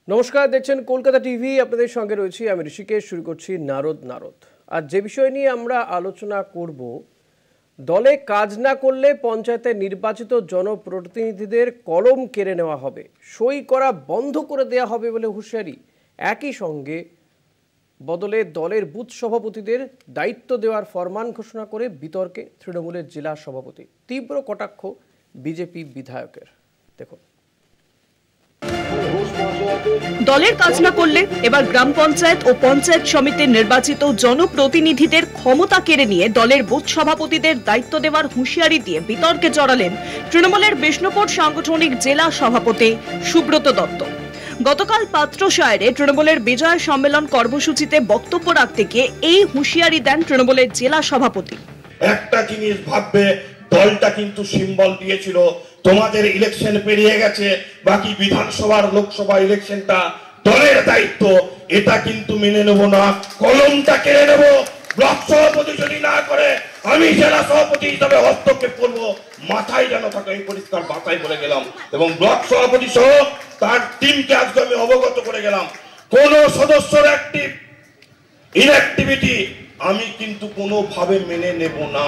নমস্কার, দেখছেন কলকাতা টিভি। আপনাদের সঙ্গে রয়েছি আমি ঋষিকেশ। শুরু করছি নারদ। আর যে বিষয় নিয়ে আমরা আলোচনা করব, দলে কাজ না করলে পঞ্চায়েতে নির্বাচিত জনপ্রতিনিধিদের কলম কেড়ে নেওয়া হবে, সই করা বন্ধ করে দেওয়া হবে বলে হুঁশিয়ারি। একই সঙ্গে বদলে দলের বুথ সভাপতিদের দায়িত্ব দেওয়ার ফরমান ঘোষণা করে বিতর্কে তৃণমূলের জেলা সভাপতি। তীব্র কটাক্ষ বিজেপি বিধায়কের। দেখুন, দলের কাজ না করলে এবার গ্রাম পঞ্চায়েত ও পঞ্চায়েত সমিতির নির্বাচিত জনপ্রতিনিধিদের ক্ষমতা কেড়ে নিয়ে দলের বুথ সভাপতিদের দায়িত্ব দেওয়ার হুঁশিয়ারি দিয়ে বিতর্কে জড়ালেন তৃণমূলের বিষ্ণুপুর সাংগঠনিক জেলা সভাপতি সুব্রত দত্ত। গতকাল পাত্রসায়রে তৃণমূলের বিজয় সম্মেলন কর্মসূচিতে বক্তব্য রাখতে গিয়ে এই হুঁশিয়ারি দেন তৃণমূলের জেলা সভাপতি। একটা জিনিস ভাববে, দলটা কিন্তু সিম্বল দিয়েছিল, তোমাদের ইলেকশন পেরিয়ে গেছে, বাকি বিধানসভার লোকসভা ইলেকশনটা দলের দায়িত্ব, এটা কিন্তু মেনে নেব না, কলমটা কেড়ে নেব। ব্লক সভাপতি যদি না করে আমি জেলা সভাপতি হিসাবে হস্তক্ষেপ করব, মাথায় যেন থাকে এই পরিষ্কার বাতায় বলে গেলাম। এবং ব্লক সভাপতি সহ তার টিমকে আজকে আমি অবগত করে গেলাম, কোন সদস্যর ইনঅ্যাক্টিভিটি আমি কিন্তু কোনোভাবে মেনে নেব না।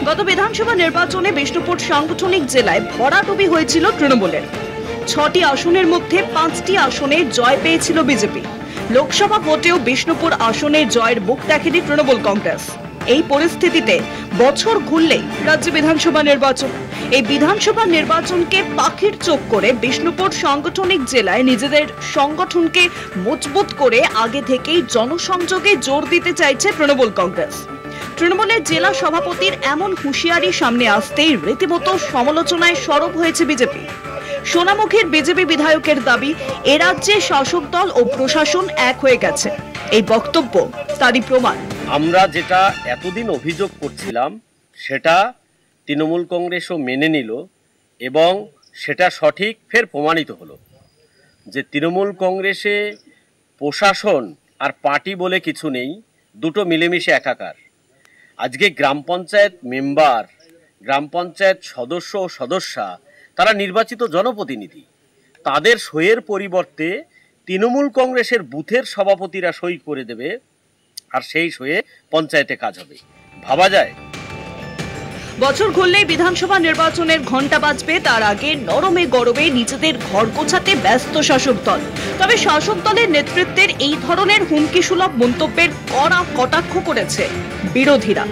গত বিধানসভা নির্বাচনে বিষ্ণুপুর সাংগঠনিক জেলায় ভরাডুবি হয়েছিল তৃণমূলের। 6টি আসনের মধ্যে 5টি আসনে জয় পেয়েছিল বিজেপি। লোকসভা ভোটেও বিষ্ণুপুর আসনে জয়ের মুখ দেখেনি তৃণমূল কংগ্রেস। এই পরিস্থিতিতে বছর ঘুরলেই রাজ্য বিধানসভা নির্বাচন। এই বিধানসভা নির্বাচনকে পাখির চোখ করে বিষ্ণুপুর সাংগঠনিক জেলায় নিজেদের সংগঠনকে মজবুত করে আগে থেকেই জনসংযোগে জোর দিতে চাইছে তৃণমূল কংগ্রেস। তৃণমূলের জেলা সভাপতির এমন হুঁশিয়ারি সামনে আসতেই রীতিমতো সমালোচনায় সরব হয়েছে বিজেপি। সোনামুখীর বিজেপি বিধায়কের দাবি, এ রাজ্যে শাসক দল ও প্রশাসন এক হয়ে গেছে। এই বক্তব্য তারই প্রমাণ। আমরা যেটা এতদিন অভিযোগ করছিলাম সেটা তৃণমূল কংগ্রেসও মেনে নিল এবং সেটা সঠিক ফের প্রমাণিত হলো যে তৃণমূল কংগ্রেসে প্রশাসন আর পার্টি বলে কিছু নেই, দুটো মিলেমিশে একাকার। আজকে গ্রাম পঞ্চায়েত মেম্বার, গ্রাম পঞ্চায়েত সদস্য ও সদস্যা তারা নির্বাচিত জনপ্রতিনিধি, তাদের সইয়ের পরিবর্তে তৃণমূল কংগ্রেসের বুথের সভাপতিরা সই করে দেবে আর সেই সইয়ে পঞ্চায়েতে কাজ হবে। ভাবা যায়? বছর ঘুরলেই বিধানসভা নির্বাচনের ঘণ্টা বাজবে, তার আগে নরমে গরমে নিজেদের ঘর গোছাতে ব্যস্ত শাসক দল। তবে শাসক দলের নেতৃত্বের এই ধরনের হুমকি সুলভ মন্তব্যের কড়া কটাক্ষ করেছে বিরোধীরা।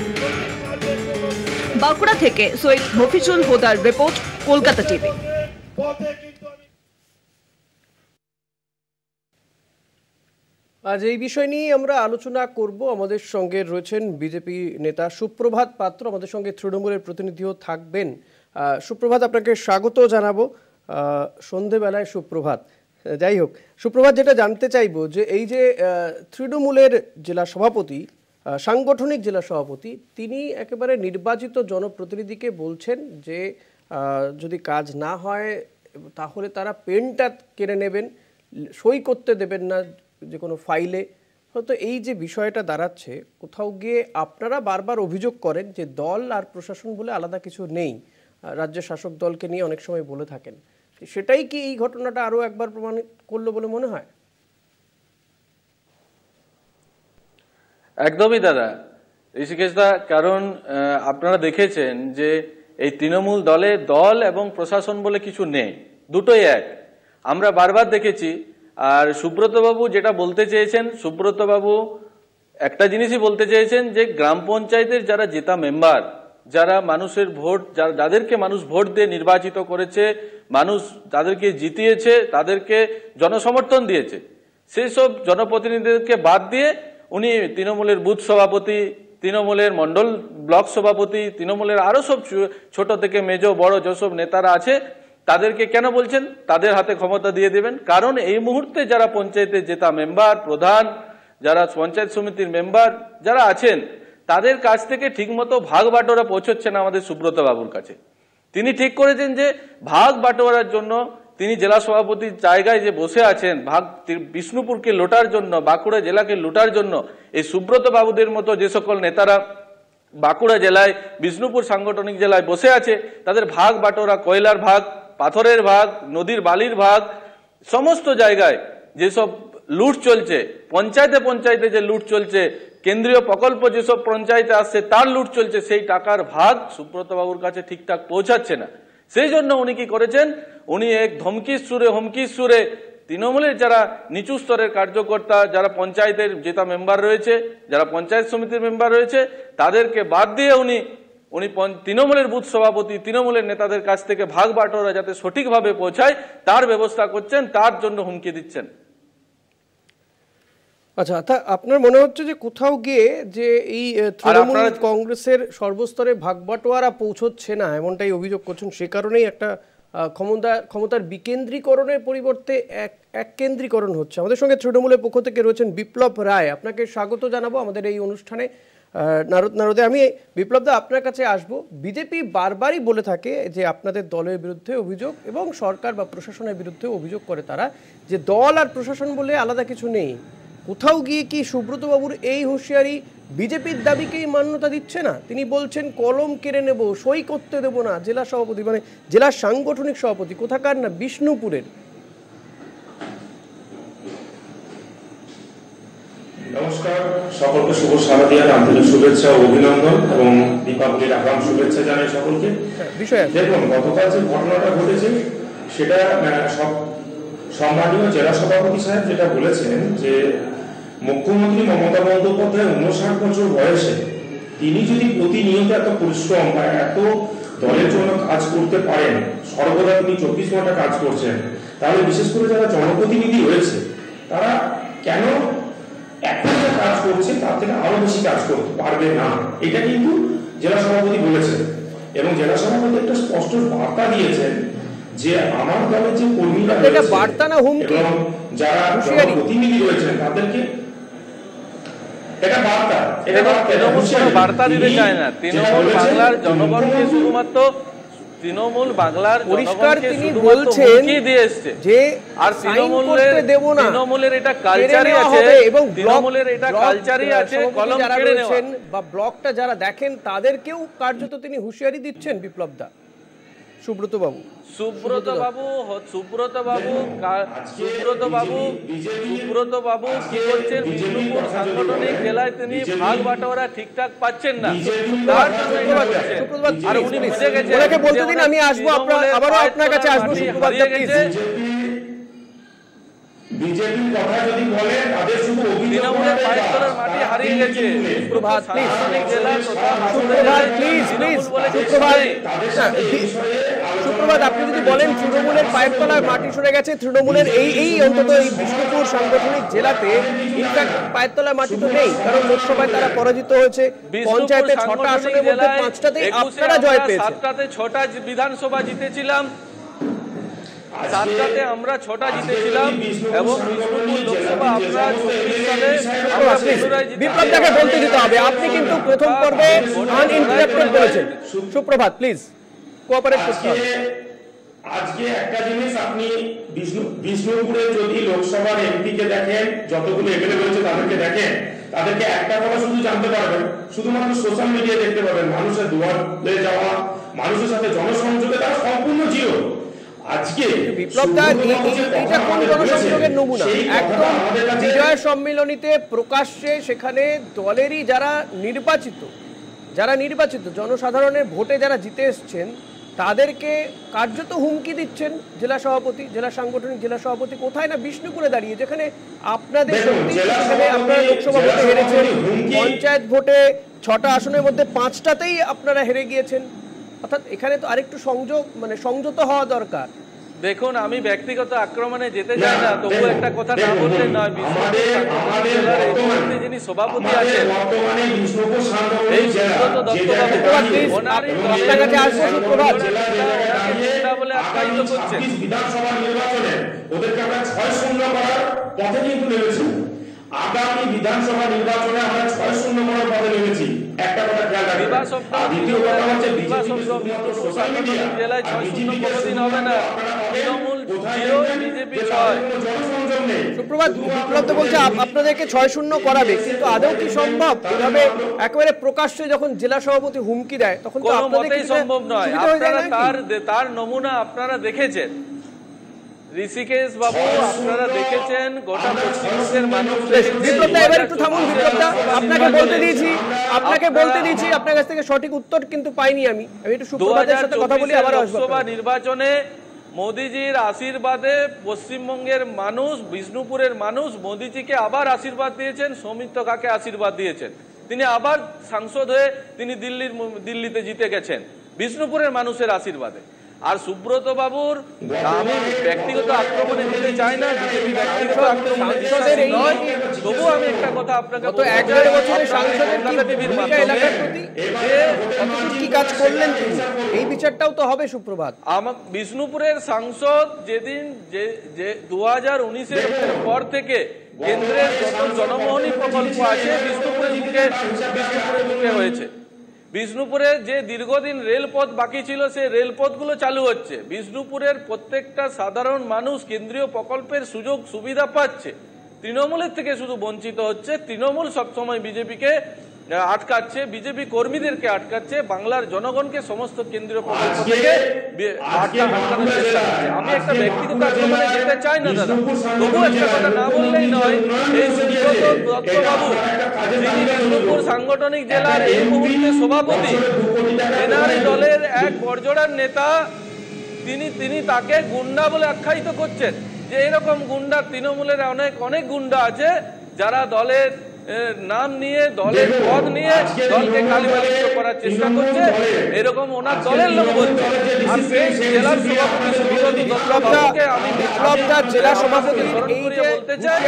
বাঁকুড়া থেকে সৈয়দ মফিজুল হুদার রিপোর্ট, কলকাতা টিভি। আজ এই বিষয় নিয়ে আমরা আলোচনা করব। আমাদের সঙ্গে রয়েছেন বিজেপি নেতা সুপ্রভাত পাত্র, আমাদের সঙ্গে তৃণমূলের প্রতিনিধিও থাকবেন। সুপ্রভাত, আপনাকে স্বাগত জানাবো সন্ধেবেলায়। সুপ্রভাত। যাই হোক সুপ্রভাত, যেটা জানতে চাইবো যে এই যে তৃণমূলের জেলা সভাপতি, সাংগঠনিক জেলা সভাপতি, তিনি একেবারে নির্বাচিত জনপ্রতিনিধিকে বলছেন যে যদি কাজ না হয় তাহলে তারা পেনটা কেড়ে নেবেন, সই করতে দেবেন না যে কোনো ফাইলে। হয়তো এই যে বিষয়টা দাঁড়াচ্ছে, কোথাও গিয়ে আপনারা বারবার অভিযোগ করেন যে দল আর প্রশাসন বলে আলাদা কিছু নেই, রাজ্যের শাসক দলকে নিয়ে অনেক সময় বলে থাকেন। সেটাই কি এই ঘটনাটা আরও একবার প্রমাণিত করলো বলে মনে হয়? একদমই দাদা, ঋষিকেশ দা, কারণ আপনারা দেখেছেন যে এই তৃণমূল দলে দল এবং প্রশাসন বলে কিছু নেই, দুটোই এক। আমরা বারবার দেখেছি। আর সুব্রতবাবু যেটা বলতে চেয়েছেন, সুব্রতবাবু একটা জিনিসই বলতে চেয়েছেন যে গ্রাম পঞ্চায়েতের যারা জেতা মেম্বার, যারা মানুষের ভোট, যাদেরকে মানুষ ভোট দিয়ে নির্বাচিত করেছে, মানুষ তাদেরকে জিতিয়েছে, তাদেরকে জনসমর্থন দিয়েছে, সেই সব জনপ্রতিনিধিদেরকে বাদ দিয়ে উনি তৃণমূলের বুথ সভাপতি, তৃণমূলের মণ্ডল ব্লক সভাপতি, তৃণমূলের আরও সব ছোট থেকে মেজো বড় যেসব নেতারা আছে তাদেরকে কেন বলছেন তাদের হাতে ক্ষমতা দিয়ে দেবেন? কারণ এই মুহূর্তে যারা পঞ্চায়েতে জেতা মেম্বার, প্রধান, যারা পঞ্চায়েত সমিতির মেম্বার যারা আছেন, তাদের কাছ থেকে ঠিকমতো ভাগ বাটোয়ারা পৌঁছচ্ছে না আমাদের সুব্রত বাবুর কাছে। তিনি ঠিক করেছেন যে ভাগ বাটোয়ারার জন্য তিনি জেলা সভাপতির জায়গায় যে বসে আছেন, বিষ্ণুপুরকে লোটার জন্য, বাঁকুড়া জেলাকে লুটার জন্য এই সুব্রত বাবুদের মতো যে সকল নেতারা বাঁকুড়া জেলায়, বিষ্ণুপুর সাংগঠনিক জেলায় বসে আছে, তাদের ভাগ বাটোয়ারা, কয়লার ভাগ, পাথরের ভাগ, নদীর বালির ভাগ, সমস্ত জায়গায় যেসব লুট চলছে, পঞ্চায়েতে পঞ্চায়েতে যে লুট চলছে, কেন্দ্রীয় প্রকল্প যেসব পঞ্চায়েতে আসছে তার লুট চলছে, সেই টাকার ভাগ সুব্রত বাবুর কাছে ঠিকঠাক পৌঁছাচ্ছে না। সেই জন্য উনি কি করেছেন, উনি এক হুমকির সুরে তৃণমূলের যারা নিচু স্তরের কার্যকর্তা, যারা পঞ্চায়েতের জেতা মেম্বার রয়েছে, যারা পঞ্চায়েত সমিতির মেম্বার রয়েছে, তাদেরকে বাদ দিয়ে উনি তৃণমূলের বুথ সভাপতি, তৃণমূলের নেতাদের কাছ থেকে ভাগ বাটোয়ারা যাতে সঠিকভাবে পৌঁছায় তার ব্যবস্থা করছেন, তার জন্য হুমকি দিচ্ছেন। আচ্ছা, আপনার মনে হচ্ছে যে কোথাও গিয়ে যে এই তৃণমূল কংগ্রেসের সর্বস্তরে ভাগবাটোয়ারা পৌঁছচ্ছে না, এমনটাই অভিযোগ করছেন, সে কারণেই একটা ক্ষমতার বিকেন্দ্রীকরণের পরিবর্তে এক কেন্দ্রীকরণ হচ্ছে। আমাদের সঙ্গে তৃণমূলের পক্ষ থেকে রয়েছেন বিপ্লব রায়, আপনাকে স্বাগত জানাবো আমাদের এই অনুষ্ঠানে। নারদে, আমি বিপ্লবদা আপনার কাছে আসবো। বিজেপি বারবারই বলে থাকে যে আপনাদের দলের বিরুদ্ধে অভিযোগ এবং সরকার বা প্রশাসনের বিরুদ্ধে অভিযোগ করে তারা, যে দল আর প্রশাসন বলে আলাদা কিছু নেই। কোথাও গিয়ে কি সুব্রত বাবুর এই হুঁশিয়ারি বিজেপির দাবিকেই মান্যতা দিচ্ছে না? তিনি বলছেন কলম কেড়ে নেব, সই করতে দেব না। জেলা সভাপতি, মানে জেলা সাংগঠনিক সভাপতি কোথাকার না, বিষ্ণুপুরের। নমস্কার, সকলকে শুভ শারদীয়ার আন্তরিক শুভেচ্ছা ও অভিনন্দন এবং দীপাবলির আগাম শুভেচ্ছা জানাই সকলকে। দেখুন, গতকাল যে ঘটনাটা ঘটেছে সেটা সম্মানীয় জেলা সভাপতি সাহেব যেটা বলেছেন যে মুখ্যমন্ত্রী মমতা বন্দ্যোপাধ্যায় 59 বছর বয়সে তিনি যদি প্রতিনিয়ত এত পরিশ্রম বা এত দলের জন্য কাজ করতে পারেন, সর্বদা তিনি 24 ঘন্টা কাজ করছেন, তাহলে বিশেষ করে যারা জনপ্রতিনিধি হয়েছে তারা কেন এখন যে কাজ করছে তার থেকে আরো বেশি কাজ করতে পারবে না? এটা কিন্তু জেলা সভাপতি বলেছেন এবং জেলা সভাপতি একটা স্পষ্ট বার্তা দিয়েছেন যে আমার দলের যে কর্মীরা বার্তা না হুমকি, এবং যারা প্রতিনিধি রয়েছেন তাদেরকে এটা বার্তা, বার্তা দিতে চায় না। তৃণমূল বাংলার জনগণকে শুধুমাত্র তৃণমূল বাংলার পরিষ্কার তিনি বলছেন যে আর তৃণমূলের এটা কালচারই আছে এবং তৃণমূলের এটা কালচারই আছে কলম কেড়ে নেওয়া, বা ব্লকটা যারা দেখেন তাদেরকেও কার্যত তিনি হুঁশিয়ারি দিচ্ছেন। বিপ্লবদা, সুব্রত বাবু কি করছেন? বিষ্ণুপুর সাংগঠনিক জেলায় তিনি ভাগ বাটোয়ারা ঠিকঠাক পাচ্ছেন না, আর উনি বুঝে গেছেন। বলতে দিন, আমি আসবো, আবারও আপনার কাছে আসবো। বিজেপির কথা যদি বলে তাদের শুধু তৃণমূলের পায়ের তলার মাটি হারিয়ে গেছে। সুপ্রভাত, আপনি যদি বলেন তৃণমূলের পায়ের তলার মাটি সরে গেছে, তৃণমূলের এই অন্তত এই বিষ্ণুপুর সাংগঠনিক জেলাতে ইনফ্যাক্ট পায়ের তলার মাটি তো নেই, কারণ লোকসভায় তারা পরাজিত হয়েছে। পঞ্চায়েতে 6টা আসনের মধ্যে 5টাতেই আপনারা জয় পেয়েছেন। 7টাতে 6টা বিধানসভা জিতেছিলাম, 7টাতে আমরা 6টা জিতেছিলাম এবং বিষ্ণুপুর লোকসভা আপনারা 24 সালে আমরা পুনরায় জিতে। বিপ্লবদাকে বলতে দিতে হবে, আপনি কিন্তু প্রথম পর্বে আনইন্টারাপ্টেড বলেছেন। সুপ্রভাত, প্লিজ কোঅপারেট করতে হবে। আজকে একটা জিনিস, আপনি বিষ্ণুপুরে যদি লোকসভার এমপি কে দেখেন, যতগুলো এমএলএ রয়েছে তাদেরকে দেখেন, তাদেরকে একটা কথা শুধু জানতে পারবেন, শুধুমাত্র সোশ্যাল মিডিয়ায় দেখতে পাবেন, মানুষের দুয়ারে যাওয়া, মানুষের সাথে জনসংযোগে তারা সম্পূর্ণ জিরো। আজকে বিপ্লবদা, এটা কোন জনসংযোগের নমুনা? একদম বিজয় সম্মেলনীতে প্রকাশ্যে সেখানে দলেরই যারা নির্বাচিত জনসাধারণের ভোটে যারা জিতে এসছেন তাদেরকে কার্যত হুমকি দিচ্ছেন জেলা সাংগঠনিক জেলা সভাপতি। কোথায় না বিষ্ণুপুরে দাঁড়িয়ে, যেখানে আপনাদের সেখানে আপনারা লোকসভা ভোটে হেরেছেন, পঞ্চায়েত ভোটে 6টা আসনের মধ্যে 5টাতেই আপনারা হেরে গিয়েছেন। অর্থাৎ এখানে তো আরেকটু সংযত হওয়া দরকার। দেখুন, আমি ব্যক্তিগত আক্রমণে যেতে চাই না, তবু একটা কথা না বললে নয়। যিনি সভাপতি আছেন এই সুব্রত দত্তবাবু বলে আখ্যায়িত করছেন। বিধানসভা নির্বাচনে ওদেরকে আমরা 6-0 করার পথে কিন্তু নেমেছি। আগামী বিধানসভা নির্বাচনে আমরা 6-0 করার পথে নেমেছি। একটা কথা খেয়াল রাখবেন। দ্বিতীয় কথা হচ্ছে সোশ্যাল মিডিয়া জেলায় 6-0 কোনোদিন হবে না। তৃণমূল 0, বিজেপি 6। সুপ্রভাত, বিপ্লব তো বলছে আপনাদেরকে 6-0 করাবে, কিন্তু আদৌ কি সম্ভব? এভাবে একেবারে প্রকাশ্যে যখন জেলা সভাপতি হুমকি দেয় তখন তো আপনাদের সম্ভব নয়। আপনারা তার নমুনা আপনারা দেখেছেন। ঋষিকেশ বাবু, আপনারা দেখেছেন গোটা পশ্চিমবঙ্গের মানুষ বিপ্লবদা এবার একটু থামুন। বিপ্লবদা আপনাকে বলতে দিয়েছি আপনার কাছ থেকে সঠিক উত্তর কিন্তু পাইনি। আমি একটু সুপ্রভাতের সাথে কথা বলি, আবার লোকসভা নির্বাচনে মোদিজির আশীর্বাদে পশ্চিমবঙ্গের মানুষ, বিষ্ণুপুরের মানুষ মোদিজিকে আবার আশীর্বাদ দিয়েছেন, সৌমিত্র খাকে আশীর্বাদ দিয়েছেন। তিনি আবার সাংসদ হয়ে তিনি দিল্লিতে জিতে গেছেন বিষ্ণুপুরের মানুষের আশীর্বাদে। আর সুব্রত বাবুর, আমি ব্যক্তিগত আক্রমণে দিতে চাই না, বিজেপি ব্যক্তিগত আক্রমণে নয়, তবু আমি একটা কথা আপনাকে কি কাজ করলেন এই বিচারটাও তো হবে সুপ্রভাত। আমার বিষ্ণুপুরের সাংসদ যেদিন যে 2019-এর পর থেকে কেন্দ্রের যত জনমোহনী প্রকল্প আছে বিষ্ণুপুরের মুখে হয়েছে। বিষ্ণুপুরে যে দীর্ঘদিন রেলপথ বাকি ছিল সেই রেলপথগুলো চালু হচ্ছে। বিষ্ণুপুরের প্রত্যেকটা সাধারণ মানুষ কেন্দ্রীয় প্রকল্পের সুযোগ সুবিধা পাচ্ছে, তৃণমূলের থেকে শুধু বঞ্চিত হচ্ছে। তৃণমূল সবসময় বিজেপিকে আটকাচ্ছে, বিজেপি কর্মীদেরকে আটকাচ্ছে, বাংলার জনগণকে সমস্ত কেন্দ্রীয় প্রকল্প থেকে আটকানোর চেষ্টা করছে। আমি একটা ব্যক্তিগত আক্রমণে যেতে চাই না দাদা, তবু একটা কথা না বললেই নয়। এই সুব্রত দত্তবাবু, যিনি বিষ্ণুপুর সাংগঠনিক জেলার এই মুহূর্তে সভাপতি, এনআরই দলের এক বড়জোড়ার নেতা, তিনি তাকে গুন্ডা বলে আখ্যায়িত করছেন। যে এরকম গুন্ডা তৃণমূলের অনেক গুন্ডা আছে যারা দলের নাম নিয়ে, দলের পদ নিয়ে দলকে কালিমালিপ্ত করার চেষ্টা করছে, এরকম ওনার দলের লোক বলছে। আর সেই জেলার সভাপতি সুব্রত দত্তবাবুকে আমি জেলা সভাপতি বলতে চাই,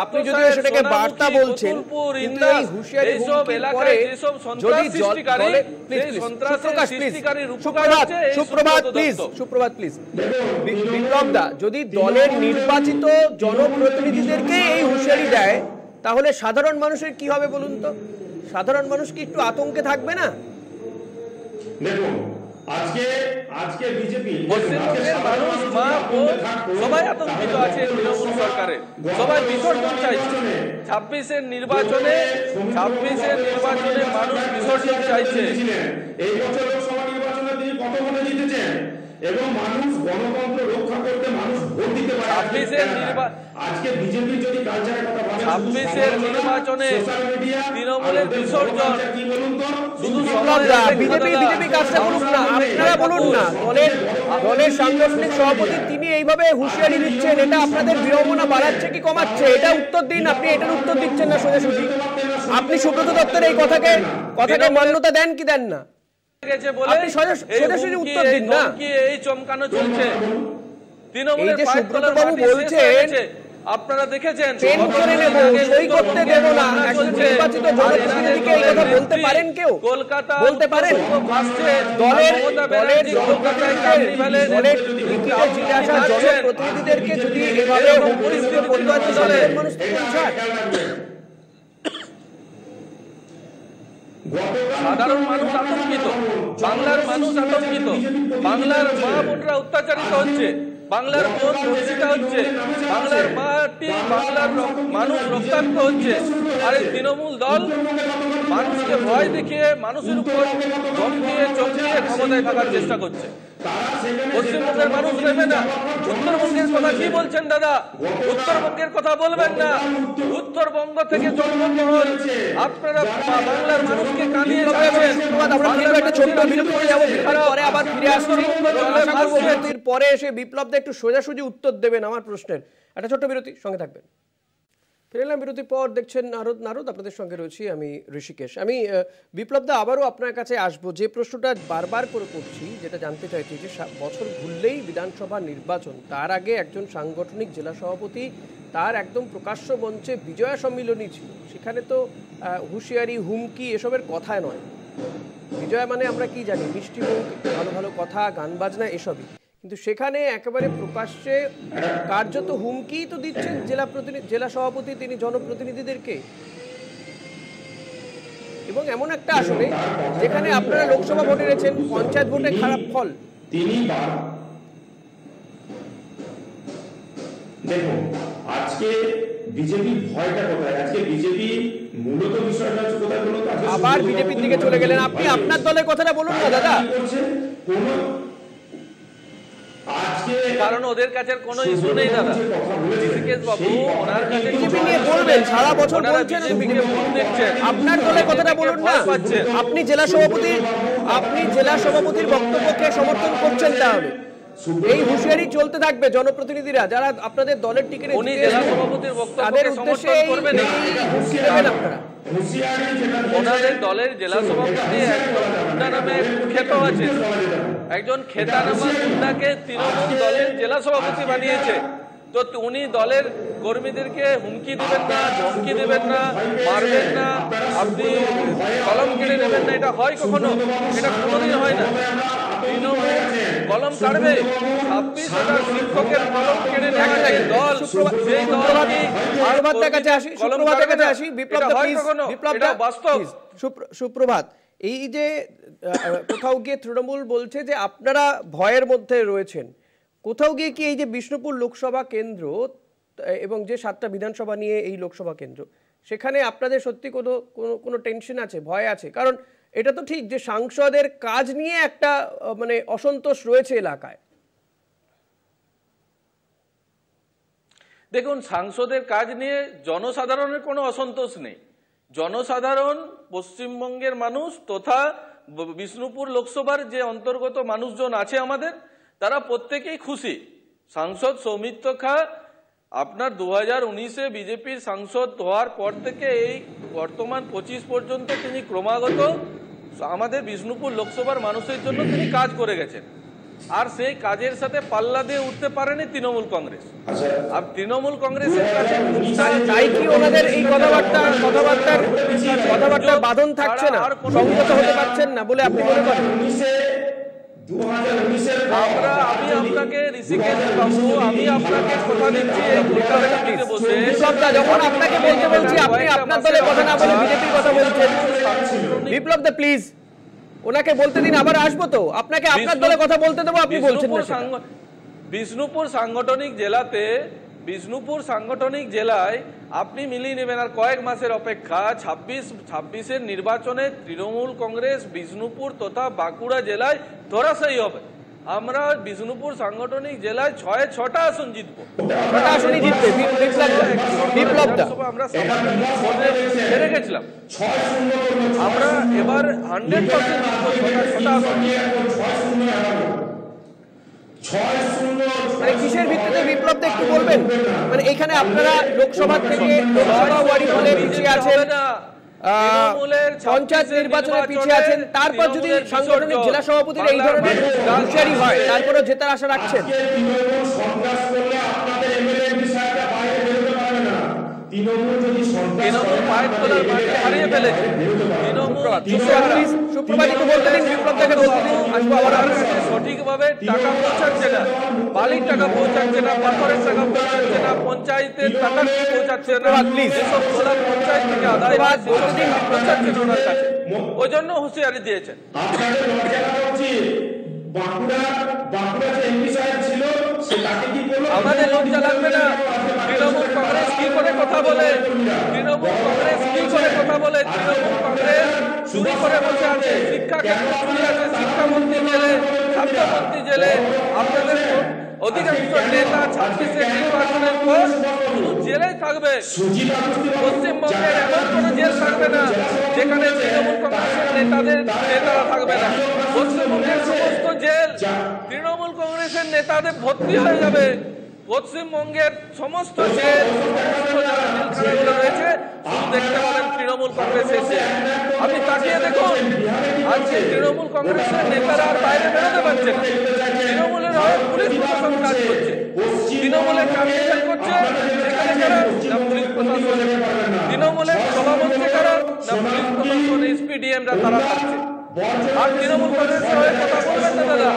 আপনি যদি সেটাকে বার্তা বলছেন, কিন্তু এই হুঁশিয়ারি এইসব এলাকায় যেসব সন্ত্রাস সৃষ্টিকারী সুপ্রভাত প্লিজ বিপ্লবদা, যদি দলের নির্বাচিত জনপ্রতিনিধিদেরকে এই হুঁশিয়ারি দেয় তাহলে সাধারণ মানুষের কি হবে বলুন তো? সাধারণ মানুষ কি একটু আতঙ্কে থাকবে না? দেখুন, আজকে বিজেপি পশ্চিমবঙ্গের মানুষ, মা বোন সবাই আতঙ্কিত আছে তৃণমূল সরকারে, সবাই বিসর্জন চাইছে। 26-এর নির্বাচনে মানুষ বিসর্জন চাইছে। এই বছর লোকসভা নির্বাচনে তিনি কত ভোটে জিতেছেন এবং মানুষ গণতন্ত্র রক্ষা করতে মানুষ ভোট দিতে পারে। 26-এর আজকে বিজেপি যদি কালচারের কথা বলে, 26-এর নির্বাচনে তৃণমূলের বিসর্জন শুধু বিজেপি কাজটা করুক না, আপনারা বলুন না। দলের সাংগঠনিক সভাপতি তিনি এইভাবে হুঁশিয়ারি দিচ্ছেন, এটা আপনাদের বিড়ম্বনা বাড়াচ্ছে কি কমাচ্ছে? এটা উত্তর দিন। আপনি এটার উত্তর দিচ্ছেন না সোজাসুজি। আপনি সুব্রত দত্তের এই কথাকে মান্যতা দেন কি দেন না? আপনি সোজাসুজি উত্তর দিন না। এই চমকানো চলছে এই যে সুব্রত বাবু বলছেন আপনারা দেখেছেন, পেন করে নেব, সই করতে দেব না, একজন নির্বাচিত জনপ্রতিনিধিকে এই কথা বলতে পারেন কেউ? কলকাতা বলতে পারেন? দলের টিকিটে জিতে আসা জনপ্রতিনিধিদেরকে যদি এভাবে পরিস্থিতি করতে হয়, সাধারণ মানুষ তো সাধারণ মানুষ আতঙ্কিত, বাংলার মানুষ আতঙ্কিত, বাংলার মা বোনরা অত্যাচারিত হচ্ছে, বাংলার বোন ধর্ষিত হচ্ছে, বাংলার মাটি, বাংলার মানুষ রক্তাক্ত হচ্ছে। আর এই তৃণমূল দল মানুষকে ভয় দেখিয়ে, মানুষের উপর ধমকিয়ে চমকিয়ে ক্ষমতায় থাকার চেষ্টা করছে। পশ্চিমবঙ্গের মানুষ নেবে না। উত্তরবঙ্গের কথা কি বলছেন দাদা? উত্তরবঙ্গের কথা বলবেন না। উত্তরবঙ্গ থেকে জন্মগ্রহণ, আপনারা বাংলার মানুষকে কাঁদিয়ে যাচ্ছেন। ছোট্ট বিরতি যাবো, পরে আবার ফিরে আসছি। পরে এসে বিপ্লবদা একটু সোজাসুজি উত্তর দেবেন আমার প্রশ্নের। একটা ছোট্ট বিরতি, সঙ্গে থাকবেন। ফিরে এলাম বিরতির পর। দেখছেন নারদ, আপনাদের সঙ্গে রয়েছি আমি ঋষিকেশ। আমি বিপ্লবদা আবারও আপনার কাছে আসবো। যে প্রশ্নটা বারবার করে করছি, যেটা জানতে চাইছি, যে বছর ঘুরলেই বিধানসভা নির্বাচন, তার আগে একজন সাংগঠনিক জেলা সভাপতি তার একদম প্রকাশ্য মঞ্চে বিজয়া সম্মিলনী ছিল, সেখানে তো হুঁশিয়ারি, হুমকি এসবের কথাই নয়। বিজয়া মানে আমরা কি জানি, মিষ্টি মুখ, ভালো ভালো কথা, গান বাজনা, এসবই। কিন্তু সেখানে একেবারে প্রকাশ্যে কার্যত হুমকি তো দিচ্ছেন জেলা সভাপতি তিনি জনপ্রতিনিধিদেরকে, এবং এমন একটা আসনে যেখানে আপনারা লোকসভা ভোটে রয়েছেন, পঞ্চায়েত ভোটে খারাপ ফল। দেখুন, আজকে বিজেপি ভয়টা কোথায়? আজকে বিজেপি মূলত বিষয়টা হচ্ছে কোথায় বলুন? আবার বিজেপির দিকে চলে গেলেন আপনি। আপনার দলের কথাটা বলুন না দাদা। কারণ ওদের কাছে কোনো ইস্যু নেই দাদা। ঋষিকেশ বাবু ওনার কাছে বিজেপি নিয়ে বলবেন, সারা বছর বলছেন, আপনার দলের কথাটা বলুন না। আপনি জেলা সভাপতির বক্তব্যকে সমর্থন করছেন, তাহলে এই হুঁশিয়ারি চলতে থাকবে জনপ্রতিনিধিরা যারা আপনাদের দলের টিকিটে উনি জেলা সভাপতির তাদের বক্তব্যকে উদ্দেশ্যে সমর্থন করবেন। হুঁশি দেবেন আপনারা? ওনাদের দলের জেলা সভাপতি একজন গুন্ডা নামে খ্যাত আছে, একজন খেতানামা গুন্ডাকে তৃণমূল দলের জেলা সভাপতি বানিয়েছে। তো উনি দলের কর্মীদেরকে হুমকি দেবেন না, ধমকি দেবেন না, মারবেন না, আপনি কলম কেড়ে নেবেন না, এটা হয় কখনো? এটা কোনোদিন হয় না। তৃণমূল কলম কাটবে, 26,000 শিক্ষকের কলম কেড়ে নেওয়া যায় দল, সেই দল কি সুপ্রভাত। এই যে কোথাও গিয়ে তৃণমূল বলছে যে আপনারা ভয়ের মধ্যে রয়েছেন, কোথাও গিয়ে কি এই যে বিষ্ণুপুর লোকসভা কেন্দ্র এবং যে 7টা বিধানসভা নিয়ে এই লোকসভা কেন্দ্র, সেখানে আপনাদের সত্যি কোনো টেনশন আছে, ভয় আছে? কারণ এটা তো ঠিক যে সাংসদের কাজ নিয়ে একটা মানে অসন্তোষ রয়েছে এলাকায়। দেখুন, সাংসদের কাজ নিয়ে জনসাধারণের কোনো অসন্তোষ নেই। জনসাধারণ, পশ্চিমবঙ্গের মানুষ তথা বিষ্ণুপুর লোকসভার যে অন্তর্গত মানুষজন আছে আমাদের, তারা প্রত্যেকেই খুশি। সাংসদ সৌমিত্র খা আপনার 2019-এ বিজেপির সাংসদ হওয়ার পর থেকে এই বর্তমান 25 পর্যন্ত তিনি ক্রমাগত আমাদের বিষ্ণুপুর লোকসভার মানুষের জন্য তিনি কাজ করে গেছেন। আর সেই কাজের সাথে পাল্লা দিয়ে উঠতে পারেনি তৃণমূল কংগ্রেস। আর তৃণমূল কংগ্রেসের কাছে তাই কি ওনাদের এই কথাবার্তার বাঁধন থাকছে না, সংযত হতে পারছেন না বলে আপনি মনে করেন? আমি আপনাকে ঋষিকেশ বাবু, আমি আপনাকে কথা দিচ্ছি, যখন আপনাকে বলতে বলছি আপনি আপনার দলের কথা না বলে বিজেপির কথা বলছেন। বিপ্লব দা প্লিজ ওনাকে বলতে দিন, আবার আসবো তো, আপনাকে আপনার দলের কথা বলতে দেবো, আপনি বলছেন না। বিষ্ণুপুর সাংগঠনিক জেলায় আপনি মিলিয়ে নেবেন, আর কয়েক মাসের অপেক্ষা। 26-এর নির্বাচনে তৃণমূল কংগ্রেস বিষ্ণুপুর তথা বাঁকুড়া জেলায় ধরাশায়ী হবে। আমরা বিষ্ণুপুর সাংগঠনিক জেলায় 6টা আসন জিতবো। আমরা হেরে গেছিলাম, আমরা এবার 100% জিতবো 6টা আসন। মানে কিসের ভিত্তিতে বিপ্লব দা একটু বলবেন? মানে এখানে আপনারা লোকসভা থেকে লোকসভা ওয়ারি হলে পিছিয়ে আছেন, পঞ্চায়েত নির্বাচনে পিছিয়ে আছেন, তারপর যদি সাংগঠনিক জেলা সভাপতির এই ধরনের হুঁশিয়ারি হয় তারপরে জেতার আশা রাখছেন? সঠিকভাবে টাকা পৌঁছাচ্ছে না, বালির টাকা পৌঁছাচ্ছে না, পাথরের টাকা পৌঁছাচ্ছে না, পঞ্চায়েতের টাকা পৌঁছাচ্ছে না, যেসব পঞ্চায়েত থেকে আদায় পৌঁছাচ্ছে না ওনার কাছে, ওই জন্য হুঁশিয়ারি দিয়েছেন। আমাদের লজ্জা লাগবে না? তৃণমূল কংগ্রেস কি করে কথা বলে, তৃণমূল কংগ্রেস চুরি করে বসে আছে, শিক্ষা ক্ষেত্রে চুরি আছে, শিক্ষামন্ত্রী জেলে, স্বাস্থ্যমন্ত্রী জেলে। আপনাদের অধিকাংশ নেতা 26-এর নির্বাচনের পর শুধু জেলেই থাকবে। পশ্চিমবঙ্গের এমন কোনো জেল থাকবে না যেখানে তৃণমূল কংগ্রেসের নেতারা থাকবে না। পশ্চিমবঙ্গের সমস্ত জেল তৃণমূল কংগ্রেসের নেতাদের ভর্তি হয়ে যাবে। পশ্চিমবঙ্গের সমস্ত জেল, যারা জেলখানাগুলো রয়েছে, শুধু দেখতে পাবেন তৃণমূল কংগ্রেসের জেল। আপনি তাকিয়ে দেখুন, আজকে তৃণমূল কংগ্রেসের নেতারা আর বাইরে বেরোতে পারছে না। তৃণমূলের হয়ে পুলিশ প্রশাসন কাজ করছে, তৃণমূলের কার্যালয় করছে, সেখানে কারা না পুলিশ প্রশাসন, তৃণমূলের সভাপতি কারা না পুলিশ প্রশাসন, এসপিডিএমরা তারা থাকছে। আর তৃণমূল কংগ্রেসের হয়ে কথা বলবেন না দাদা।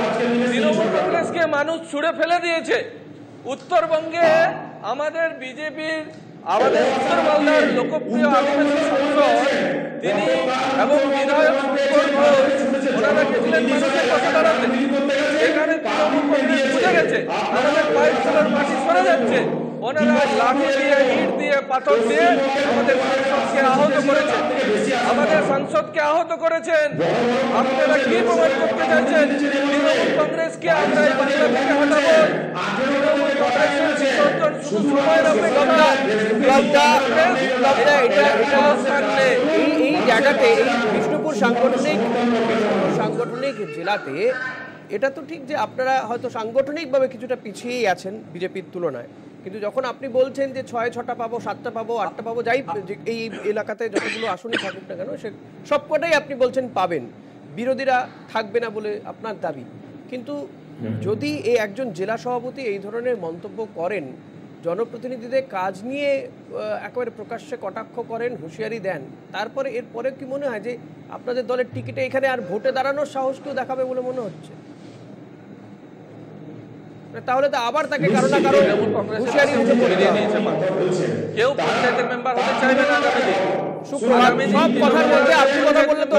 তৃণমূল কংগ্রেসকে মানুষ ছুড়ে ফেলে দিয়েছে। উত্তরবঙ্গে আমাদের বিজেপির, আমাদের উত্তর মালদার লোকপ্রিয় আদিবাসী সাংসদ তিনি এবং বিধায়ক ওনারা গেছিলেন মানুষের পাশে দাঁড়াতে। এখানে তৃণমূল কংগ্রেস বুঝে গেছে আমাদের পাইপ চলার মাটি সরে যাচ্ছে, ওনারা লাঠি দিয়ে, ইট দিয়ে, পাথর দিয়ে আমাদের সাংসদকে আহত করেছেন, আমাদের সাংসদকে আহত করেছেন। আপনারা কি প্রমাণ করতে চাইছেন? তৃণমূল কংগ্রেসকে আমরা এই বাংলা থেকে হটাবো? শুধু সময়ের অপেক্ষা। এই জায়গাতে এই বিষ্ণুপুর সাংগঠনিক জেলাতে এটা তো ঠিক যে আপনারা হয়তো সাংগঠনিকভাবে কিছুটা পিছিয়েই আছেন বিজেপির তুলনায়, কিন্তু যখন আপনি বলছেন যে 6টা পাবো, 7টা পাবো, 8টা পাবো, যাই এই এলাকাতে যতগুলো আসনই থাকুক না কেন সে সবকটাই আপনি বলছেন পাবেন, বিরোধীরা থাকবে না বলে আপনার দাবি। কিন্তু যদি এই একজন জেলা সভাপতি এই ধরনের মন্তব্য করেন, জনপ্রতিনিধিদের কাজ নিয়ে একেবারে প্রকাশ্যে কটাক্ষ করেন, হুঁশিয়ারি দেন, তারপরে এরপরে কি মনে হয় যে আপনাদের দলের টিকিটে এখানে আর ভোটে দাঁড়ানোর সাহস কেউ দেখাবে বলে মনে হচ্ছে? তাহলে তো আবার তাকে কারো না কারো হুঁশিয়ারি উঠে পড়তে হবে। কেউ পঞ্চায়েতের মেম্বার হতে চাইবে না আগামী সব কথার মধ্যে আপনি কথা বললে তো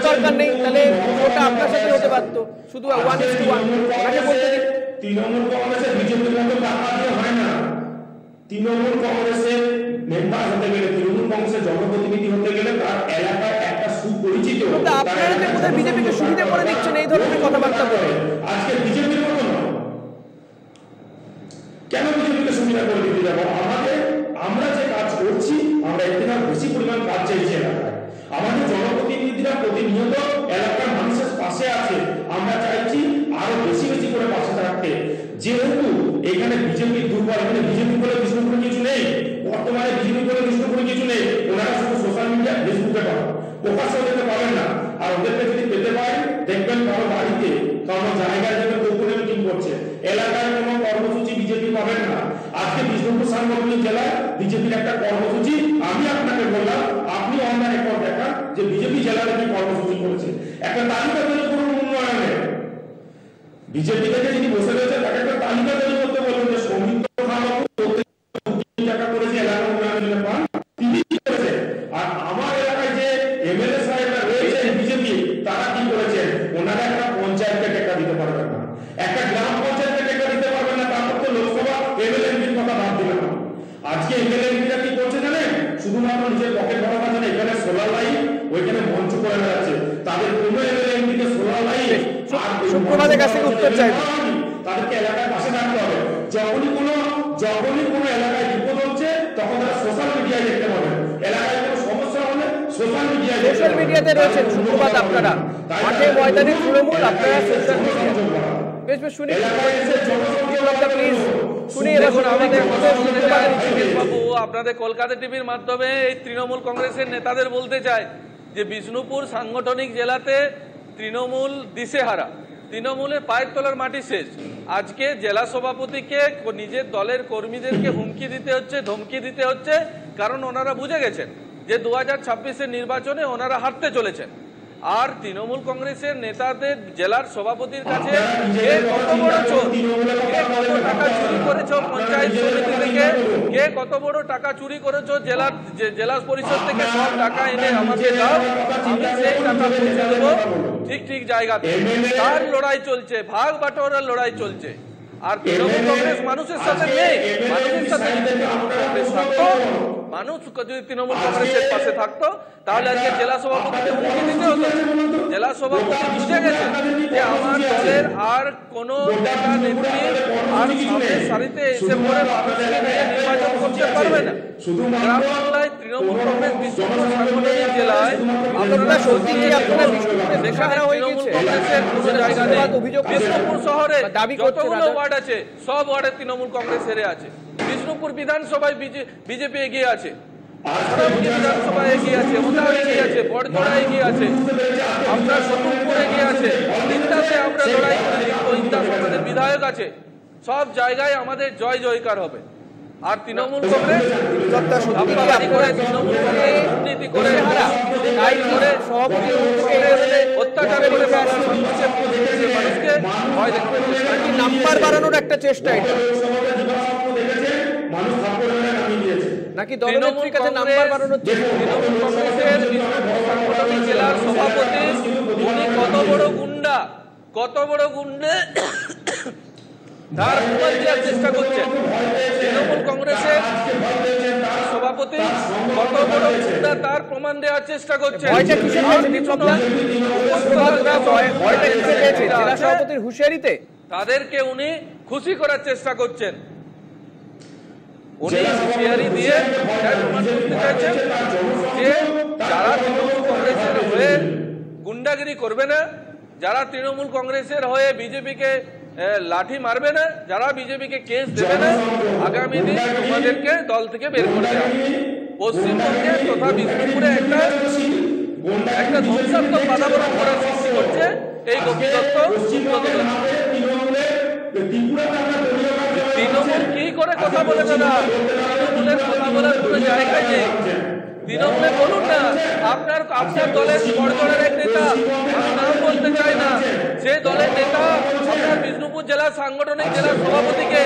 দরকার নেই, তাহলে ওটা আপনার সাথে হতে পারতো, শুধু 1:1 ওনাকে বলতে দিন। তৃণমূল কংগ্রেসের বিজেপির মতো টাকা দিয়ে হয় না। তৃণমূল কংগ্রেসের মেম্বার হতে গেলে, তৃণমূল কংগ্রেসের জনপ্রতিনিধি হতে গেলে তার এলাকায় একটা সুপরিচিত, আপনারা যে কোথায় বিজেপিকে সুবিধা করে দিচ্ছেন এই ধরনের কথাবার্তা বলে। আজকে বিজেপির মতো না, কেন বিজেপিকে সুবিধা করে দিতে যাবো? আমরা যে কাজ করছি, আমরা এর থেকে বেশি পরিমাণ কাজ চাইছি এলাকায়। আমাদের জনপ্রতিনিধিরা প্রতিনিয়ত এলাকার মানুষের পাশে আছে, আমরা চাইছি আরো বেশি বেশি করে পাশে থাকতে। যেহেতু এখানে বিজেপি দুর্বল, এখানে বিজেপি বলে বিষ্ণুপুরে কিছু নেই, বর্তমানে বিজেপি বলে বিষ্ণুপুরে কিছু নেই, ওনারা শুধু সোশ্যাল মিডিয়া ফেসবুকে পাবেন, প্রকাশ্যে ওদেরকে পাবেন না। আর ওদেরকে যদি পেতে পারেন, দেখবেন কারো বাড়িতে, কারো জায়গায় দেখবেন গোপনে মিটিং করছে, এলাকায় কোনো কর্মসূচি বিজেপি পাবেন না। আজকে বিষ্ণুপুর সাংগঠনিক জেলায় বিজেপির একটা কর্মসূচি আমি আপনাকে বললাম, আপনি অনলাইন রেকর্ড দেখান যে বিজেপি জেলার কি কর্মসূচি করেছে, একটা তালিকা তৈরি করুন উন্নয়নে। বিজেপি থেকে যিনি বসে রয়েছে তাকে একটা তালিকা তৈরি করতে বলুন যে সৌমিত্র খাবাবু টাকা করেছে এলাকা উন্নয়নের জন্য পান, তিনি কি করেছে, আর আমার এলাকায় যে এমএলএ সাহেবরা রয়েছে বিজেপি, তারা কি করেছে? ওনারা একটা পঞ্চায়েতকে টাকা দিতে পারবেন না, একটা গ্রাম পঞ্চায়েতকে টাকা দিতে পারবেন না, তারপর তো লোকসভা এমএলএ এমপির কথা বাদ দিলাম। আজকে এমএলএ এমপিরা কি করছে জানেন? শুধুমাত্র নিজের পকেট ভরা কাজে না, এখানে সোলার লাইট, ওইখানে মঞ্চ করে বেড়াচ্ছে, তাদের কোনো এমএলএ এমপিকে সোলার লাইট সুপ্রভাতের কাছ থেকে উত্তর চাইবো। তাদেরকে এলাকায় পাশে থাকতে হবে। যখনই কোনো এলাকায় বিপদ হচ্ছে তখন তারা সোশ্যাল মিডিয়ায় দেখতে পাবেন, এলাকায় কোনো সমস্যা হলে সোশ্যাল মিডিয়াতে রয়েছেন সুপ্রভাত, আপনারা মাঠে ময়দানে তৃণমূল, আপনারা সোশ্যাল মিডিয়া বেশ বেশ শুনি বাবু, আপনাদের কলকাতা টিভির মাধ্যমে এই তৃণমূল কংগ্রেসের নেতাদের বলতে চাই যে বিষ্ণুপুর সাংগঠনিক জেলাতে তৃণমূল দিশেহারা, তৃণমূলের পায়ের তলার মাটি শেষ। আজকে জেলা সভাপতিকে নিজের দলের কর্মীদেরকে হুমকি দিতে হচ্ছে, ধমকি দিতে হচ্ছে, কারণ ওনারা বুঝে গেছেন যে 2026-এর নির্বাচনে ওনারা হারতে চলেছেন। আর তৃণমূল কংগ্রেসের নেতাদের জেলার সভাপতির কাছে কে কত বড় চোর, কে কত টাকা চুরি করেছ পঞ্চায়েত সমিতি থেকে, কে কত বড় টাকা চুরি করেছ জেলা পরিষদ থেকে, সব টাকা এনে আমাকে দাও, আমি সেই টাকা পৌঁছে দেবো ঠিক জায়গাতে। তার লড়াই চলছে, ভাগ বাটোয়ারার লড়াই চলছে। আর তৃণমূল কংগ্রেস মানুষের সাথে নেই, মানুষের সাথে যদি তৃণমূল কংগ্রেস থাকতো, মানুষ যদি তৃণমূল কংগ্রেসের পাশে থাকতো, তাহলে আজকে জেলা সভাপতিকে হুমকি দিতে হতো। জেলা সভাপতি বুঝে গেছেন যে আমার দলের আর কোনো নেতা নেত্রী আর সামনের সারিতে এসে পড়ে মানুষকে নিয়ে নির্বাচন করতে পারবে না। গ্রাম বাংলায় তৃণমূল কংগ্রেস বিষ্ণুপুর সাংগঠনিক জেলায় আপনারা সত্যি তৃণমূল কংগ্রেসের কোনো জায়গা নেই। বিষ্ণুপুর শহরে যতগুলো ওয়ার্ড আছে সব ওয়ার্ডে তৃণমূল কংগ্রেস হেরে আছে। বিষ্ণুপুর বিধানসভায় বিজেপি এগিয়ে আছে, বিধানসভায় এগিয়ে আছে, উন্নাও এগিয়ে আছে, বড়জোড়া এগিয়ে আছে, আপনার সতুলপুর এগিয়ে আছে, ইন্দাসে আমরা লড়াই করে জিতবো, ইন্দাস আমাদের বিধায়ক আছে, সব জায়গায় আমাদের জয় জয়কার হবে। আর তৃণমূল কংগ্রেস ধাপ্পাবাজি করে, তৃণমূল কংগ্রেস দুর্নীতি করে, অত্যাচার করে মানুষকে ভয় দেখতে নাম্বার বাড়ানোর একটা চেষ্টা, এটা নাকি দলনেত্রীর কাছে নাম্বার বাড়ানোর চেষ্টা? তৃণমূল কংগ্রেসের সাংগঠনিক জেলার সভাপতি উনি কত বড় গুন্ডে তার প্রমাণ দেওয়ার চেষ্টা করছেন। তৃণমূল কংগ্রেসের সভাপতি কত বড় গুন্ডা তার প্রমাণ দেওয়ার চেষ্টা করছেন। সভাপতির হুঁশিয়ারিতে তাদেরকে উনি খুশি করার চেষ্টা করছেন। উনি হুঁশিয়ারি দিয়ে এটাই প্রমাণ করতে চাইছেন যে যারা তৃণমূল কংগ্রেসের হয়ে গুন্ডাগিরি করবে না, যারা তৃণমূল কংগ্রেসের হয়ে বিজেপিকে লাঠি মারবে না, যারা বিজেপিকে কেস দেবে না, আগামী দিন তোমাদেরকে দল থেকে বের করে দেওয়া। পশ্চিমবঙ্গে তথা বিষ্ণুপুরে একটা ধ্বংসাত্মক বাতাবরণ করার সৃষ্টি করছে এই গোপী দত্ত। তৃণমূল কি করে কথা বলে দাদা? তৃণমূলের কথা বলার কোনো জায়গায় নেই। তৃণমূলে বলুন না, আপনার দলের পর্যটনের এক নেতা, আমি নাম বলতে চাই না, সে দলের নেতা আপনার বিষ্ণুপুর জেলার সাংগঠনিক জেলার সভাপতিকে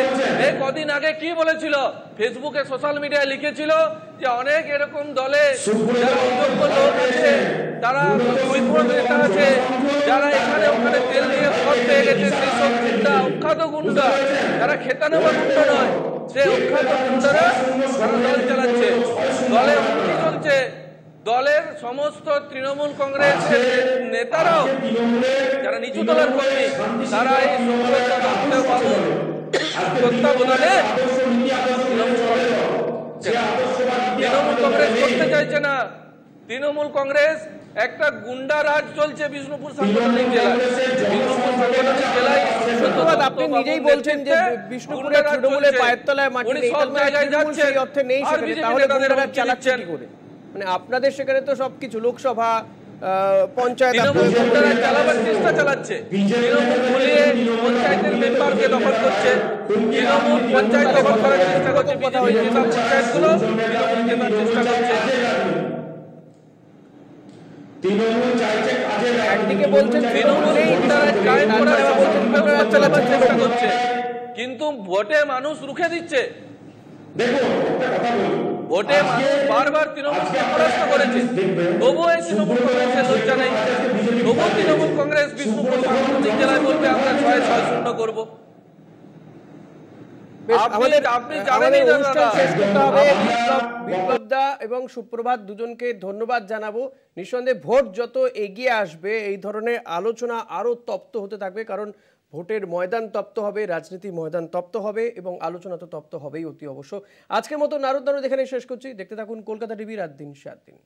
এই কদিন আগে কি বলেছিল, ফেসবুকে সোশ্যাল মিডিয়ায় লিখেছিল যে অনেক এরকম দলে যারা অযোগ্য লোক আছে, তারা নেতা আছে, যারা এখানে ওখানে তেল দিয়ে পথ পেয়ে গেছে, সেসব গুন্ডা, অখ্যাত গুন্ডা, যারা খেতানো বা গুন্ডা নয়, সে অখ্যাত গুন্ডারা তারা দল চালাচ্ছে, দলে উন্নতি চলছে। দলের সমস্ত তৃণমূল কংগ্রেসের নেতারাও যারা নিচু দলের কর্মী, তারা এই বাবুর তত্ত্বাবধানে তৃণমূল কংগ্রেস করতে চাইছে না। তৃণমূল কংগ্রেস একটা গুন্ডা রাজ চলছে বিষ্ণুপুর সাংগঠনিক জেলায়। বিষ্ণুপুর সাংগঠনিক জেলায় আপনি নিজেই বলছেন যে বিষ্ণুপুরে তৃণমূলের পায়ের তলায় মাটি নেই, সব জায়গায় যাচ্ছে, সেই অর্থে নেই সেখানে, তাহলে গুন্ডারা চালাচ্ছে কি করে? মানে আপনাদের সেখানে তো সবকিছু লোকসভা পঞ্চায়েত গুন্ডারা চালাবার চেষ্টা চালাচ্ছে, তৃণমূল ভুলিয়ে পঞ্চায়েতের মেম্বারকে দখল করছে, তৃণমূল পঞ্চায়েত দখল করার চেষ্টা করছে, বিজেপি জেতা পঞ্চায়েতগুলো তৃণমূল জেতার চেষ্টা করছে। একদিকে বলছেন তৃণমূল চালাবার চেষ্টা করছে, কিন্তু ভোটে মানুষ রুখে দিচ্ছে। ভোটে মানুষ বারবার তৃণমূলকে পরাস্ত করেছে, তবুও এই তৃণমূল কংগ্রেসের লজ্জা নেই, তবুও তৃণমূল কংগ্রেস বিষ্ণুপুর সাংগঠনিক জেলায় বলতে আমরা 6-6 করবো। আপনি জানেনই বিপ্লব দা এবং সুপ্রভাত দুজনকে ধন্যবাদ জানাবো। নিঃসন্দেহে ভোট যত এগিয়ে আসবে এই ধরনের আলোচনা আরো তপ্ত হতে থাকবে, কারণ ভোটের ময়দান তপ্ত হবে, রাজনীতি ময়দান তপ্ত হবে এবং আলোচনা তো তপ্ত হবেই অতি অবশ্য। আজকের মতো নারদ এখানে শেষ করছি। দেখতে থাকুন কলকাতা টিভি, রাত দিন 7 দিন।